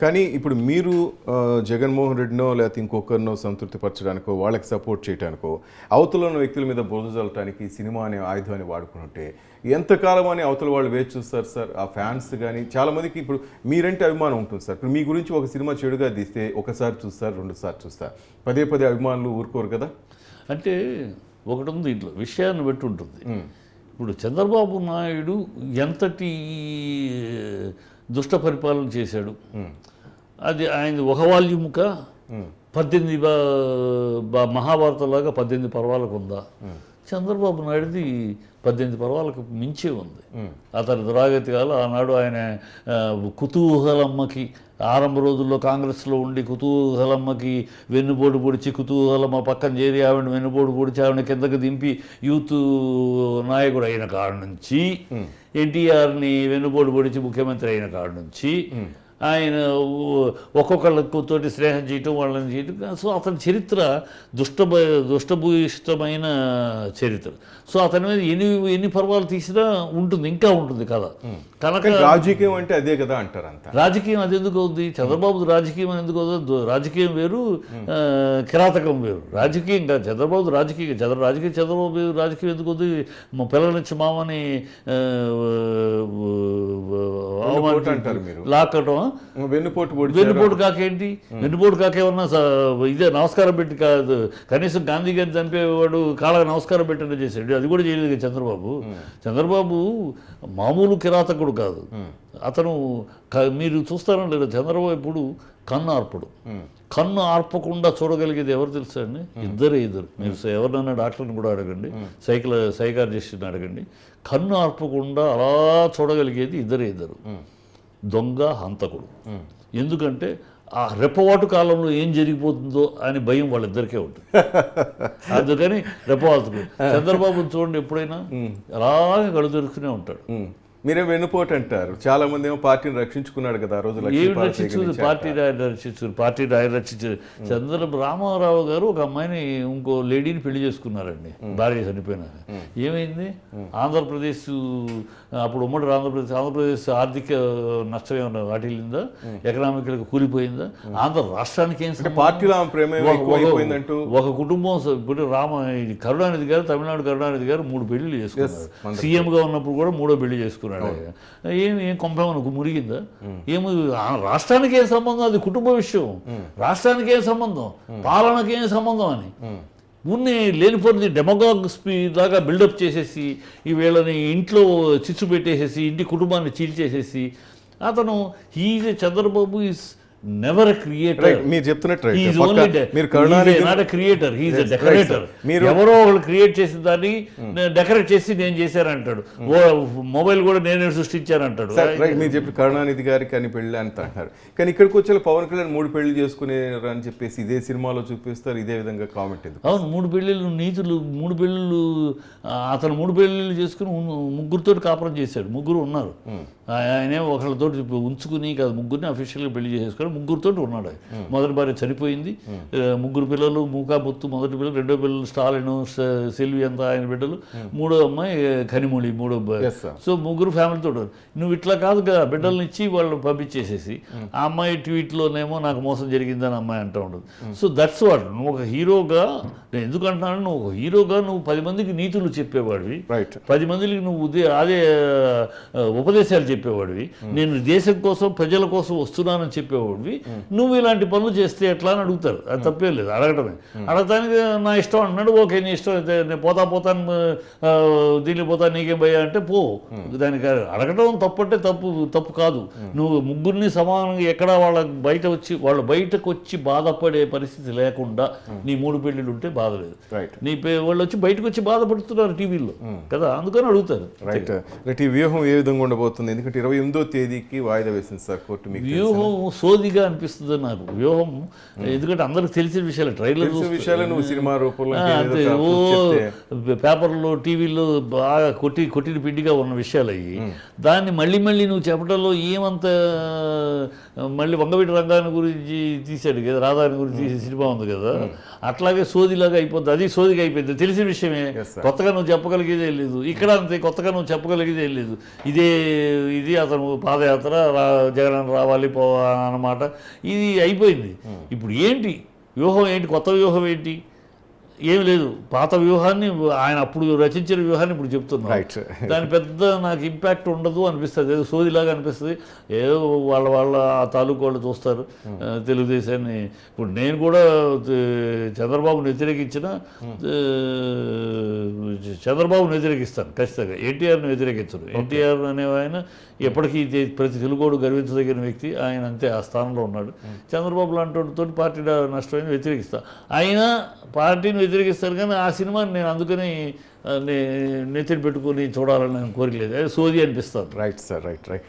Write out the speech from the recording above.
కానీ ఇప్పుడు మీరు జగన్మోహన్ రెడ్డినో లేకపోతే ఇంకొకరినో సంతృప్తిపరచడానికో వాళ్ళకి సపోర్ట్ చేయడానికో అవతల ఉన్న వ్యక్తుల మీద బురద చల్లటానికి సినిమా అనే ఆయుధాన్ని వాడుకుంటే ఎంతకాలం అని అవతల వాళ్ళు వేచి చూస్తారు సార్. ఆ ఫ్యాన్స్ కానీ చాలామందికి ఇప్పుడు మీరంటే అభిమానం ఉంటుంది సార్. ఇప్పుడు మీ గురించి ఒక సినిమా చెడుగా తీస్తే ఒకసారి చూస్తారు, రెండుసార్లు చూస్తారు, పదే పదే అభిమానులు ఊరుకోరు కదా. అంటే ఒకటి ఉంది, ఇంట్లో విషయాన్ని బట్టి ఉంటుంది. ఇప్పుడు చంద్రబాబు నాయుడు ఎంతటి దుష్ట పరిపాలన చేశాడు, అది ఆయన ఒక వాల్యూముక 18 మహాభారతంలాగా 18 పర్వాలకు ఉందా? చంద్రబాబు నాయుడుది 18 పర్వాలకు మించే ఉంది. అతని దురాగతికాలు ఆనాడు ఆయన కుతూహలమ్మకి ఆరంభ రోజుల్లో కాంగ్రెస్లో ఉండి కుతూహలమ్మకి వెన్నుపోటు పొడిచి కుతూహలమ్మ పక్కన చేరి ఆవిడ వెన్నుపోటు పొడిచి ఆవిడ కిందకి దింపి యూత్ నాయకుడు అయిన కాడ నుంచి, ఎన్టీఆర్ని వెన్నుపోటు పొడిచి ముఖ్యమంత్రి అయిన కాడ నుంచి ఆయన ఒక్కొక్కళ్ళతోటి స్నేహం చేయటం, వాళ్ళని చేయటం. సో అతని చరిత్ర దుష్టభూయిష్టమైన చరిత్ర. సో అతని మీద ఎన్ని పర్వాలు తీసినా ఉంటుంది, ఇంకా ఉంటుంది కదా. కనుక రాజకీయం అంటే అదే కదా అంటారు. అంత రాజకీయం అది ఎందుకు అవుద్ది? చంద్రబాబు రాజకీయం ఎందుకు అవుతుంది? రాజకీయం వేరు, కిరాతకం వేరు. రాజకీయం కాదు చంద్రబాబు రాజకీయం. చంద్రబాబు రాజకీయం ఎందుకు అవుతుంది? మా పిల్లల నుంచి మామని అంటారు మీరు, లాక్కటం, వెన్నుపోటు కాకేంటి? వెన్నుపోటు కాకేమన్నా ఇదే నమస్కారం పెట్టి కాదు, కనీసం గాంధీ గారిని చంపేవాడు కాళ్ళ నమస్కారం పెట్టిన చేశాడు, అది కూడా చేయలేదు చంద్రబాబు. చంద్రబాబు మామూలు కిరాతకుడు కాదు. అతను మీరు చూస్తారో లేదా, చంద్రబాబు ఇప్పుడు కన్ను ఆర్పడు. కన్ను ఆర్పకుండా చూడగలిగేది ఎవరు తెలుసా అండి? ఇద్దరు. మీరు ఎవరినైనా డాక్టర్ని కూడా అడగండి, సైకాలజిస్ట్ని అడగండి. కన్ను ఆర్పకుండా అలా చూడగలిగేది ఇద్దరు, దొంగ, హంతకుడు. ఎందుకంటే ఆ రెప్పవాటు కాలంలో ఏం జరిగిపోతుందో అని భయం వాళ్ళిద్దరికే ఉంటుంది. అందుకని రెప్పవాటుకు చంద్రబాబుని చూడండి, ఎప్పుడైనా అలాగే కళ్ళు తెరుచుకునే ఉంటాడు. మీరే వెన్నుపోటు అంటారు. చాలా మంది ఏమో పార్టీని రక్షించుకున్నాడు కదా. ఆ రోజు పార్టీని ఆయన రక్షించారు. రామారావు గారు ఒక అమ్మాయిని ఇంకో లేడీని పెళ్లి చేసుకున్నారండి, భార్య చనిపోయినాక. ఏమైంది? ఆంధ్రప్రదేశ్ అప్పుడు ఉమ్మడి ఆంధ్రప్రదేశ్ ఆర్థిక నష్టం ఏమన్నా వాటిల్లిందా? ఎకనామికల్గా కూలిపోయిందా? ఆంధ్ర రాష్ట్రానికి ఏం ఒక కుటుంబం. ఇప్పుడు కరుణానిధి గారు, తమిళనాడు కరుణానిధి గారు 3 పెళ్లిళ్ళు చేసుకున్నారు. సీఎంగా ఉన్నప్పుడు కూడా 3వ పెళ్లి చేసుకున్నాడు. ఏం కొంపేమనుకు మురిగిందా? ఏమి రాష్ట్రానికి ఏం సంబంధం? అది కుటుంబ విషయం. రాష్ట్రానికి ఏం సంబంధం? పాలనకి ఏం సంబంధం అని ఉన్ని లేనిపోయింది డెమోగాగ్ లాగా బిల్డప్ చేసేసి ఈ వీళ్ళని ఇంట్లో చిచ్చు పెట్టేసేసి ఇంటి కుటుంబాన్ని చీల్చేసేసి అతను చంద్రబాబు ఈజ్ నెవర్ క్రియేటర్. మీరు చెప్తున్నట్టు క్రియేటర్, హీఈస్ ఎ డెకరేటర్. ఎవరో వాళ్ళు క్రియేట్ చేసిన దాన్ని డెకరేట్ చేసి నేను చేశానంటాడు. మొబైల్ కూడా నేనే సృష్టించానంటాడు. మీరు చెప్పి కరుణానిధి గారికి అని పెళ్ళి అంత అంటారు. కానీ ఇక్కడికి వచ్చే పవన్ కళ్యాణ్ 3 పెళ్లి చేసుకునేరు అని చెప్పేసి ఇదే సినిమాలో చూపిస్తారు. ఇదే విధంగా కామెంట్ ఎందుకు? అవును, 3 పెళ్ళిళ్ళు నీతులు. 3 పెళ్ళిళ్ళు అతను 3 పెళ్ళిళ్ళు చేసుకుని 3గురితో కాపురం చేశాడు. 3 ఉన్నారు. ఆయనే ఒకళ్ళతో ఉంచుకుని కాదు, 3గురిని అఫీషియల్గా పెళ్లి చేసేసుకుని 3గురితో ఉన్నాడు. మొదటి భార్య చనిపోయింది. 3 పిల్లలు, మూకాబొత్తు మొదటి పిల్లలు, 2వ పిల్లలు స్టాలిన్, సెల్వి అంతా ఆయన బిడ్డలు, 3వ అమ్మాయి కనిమూలి, 3వ భార్య. సో 3 ఫ్యామిలీతో. నువ్వు ఇట్లా కాదు కదా, బిడ్డలను ఇచ్చి వాళ్ళు పంపించేసేసి ఆ అమ్మాయి ట్వీట్లోనేమో నాకు మోసం జరిగిందని అమ్మాయి అంటూ ఉండదు. So that's what. నువ్వు ఒక హీరోగా, నేను ఎందుకంటున్నాను, నువ్వు ఒక హీరోగా నువ్వు 10 మందికి నీతులు చెప్పేవాడివి, 10 మందికి నువ్వు అదే ఉపదేశాలు చెప్పేవాడివి, నేను దేశం కోసం ప్రజల కోసం వస్తున్నానని చెప్పేవాడివి. నువ్వు ఇలాంటి పనులు చేస్తే ఎట్లా అని అడుగుతారు. అది తప్పే లేదు, అడగటమే. అడగటానికి నా ఇష్టం అంటున్నాడు. ఓకే, నీ ఇష్టం అయితే నేను పోతాను దీనికి పోతాను, నీకేం భయ్యా అంటే పో. దానికి అడగటం తప్పు అంటే తప్పు కాదు. నువ్వు 3గురిని సమానంగా ఎక్కడ వాళ్ళు బయటకు వచ్చి బాధపడే పరిస్థితి లేకుండా నీ 3 పెళ్ళిళ్ళు ఉంటే బాధ లేదు. నీ వాళ్ళు వచ్చి బయటకు వచ్చి బాధపడుతున్నారు టీవీలో కదా, అందుకని అడుగుతారు. రైట్. ఈ వ్యూహం ఏ విధంగా ఉండబోతుంది? ఎందుకంటే 28వ తేదీకి వాయిదా వేసింది సార్ కోర్టు. వ్యూహం సోదిగా అనిపిస్తుంది నాకు వ్యూహం. ఎందుకంటే అందరికి తెలిసిన విషయాలు, ట్రైలర్ విషయాలు నువ్వు సినిమా రూపంలో పేపర్లో టీవీలో బాగా కొట్టిన పిండిగా ఉన్న విషయాలు అయ్యి దాన్ని మళ్ళీ నువ్వు చెప్పడంలో ఏమంత. మళ్ళీ వంగవీటి రంగాన్ని గురించి తీశాడు కదా, రాధాని గురించి తీసే సినిమా ఉంది కదా, అట్లాగే సోదిలాగా అయిపోతుంది. అది సోదిగా అయిపోయింది, తెలిసిన విషయమే. కొత్తగా నువ్వు చెప్పగలిగేదే లేదు. ఇక్కడ అంతే, కొత్తగా నువ్వు చెప్పగలిగేదే లేదు. ఇది అతను పాదయాత్ర జగన్ రావాలి అన్నమాట, ఇది అయిపోయింది. ఇప్పుడు ఏంటి వ్యూహం ఏంటి, కొత్త వ్యూహం ఏంటి? ఏమి లేదు. పాత వ్యూహాన్ని ఆయన అప్పుడు రచించిన వ్యూహాన్ని ఇప్పుడు చెప్తున్నాను. రైట్. దాని పెద్ద నాకు ఇంపాక్ట్ ఉండదు అనిపిస్తుంది, ఏదో సోదిలాగా అనిపిస్తుంది. ఏదో వాళ్ళ ఆ తాలూకు వాళ్ళు చూస్తారు తెలుగుదేశాన్ని. ఇప్పుడు నేను కూడా చంద్రబాబును వ్యతిరేకించిన చంద్రబాబును వ్యతిరేకిస్తాను ఖచ్చితంగా, ఎన్టీఆర్ని వ్యతిరేకించను. ఎన్టీఆర్ అనే ఆయన ఎప్పటికీ ప్రతి తెలుగోడు గర్వించదగిన వ్యక్తి, ఆయన అంతే ఆ స్థానంలో ఉన్నాడు. చంద్రబాబు లాంటి పార్టీ నష్టమైంది వ్యతిరేకిస్తా, అయినా పార్టీని వ్యతిరేకిస్తారు. కానీ ఆ సినిమాని నేను అందుకని నెత్తిని పెట్టుకుని చూడాలని కోరికలేదు, అది సోది అనిపిస్తాను. Right sir, right.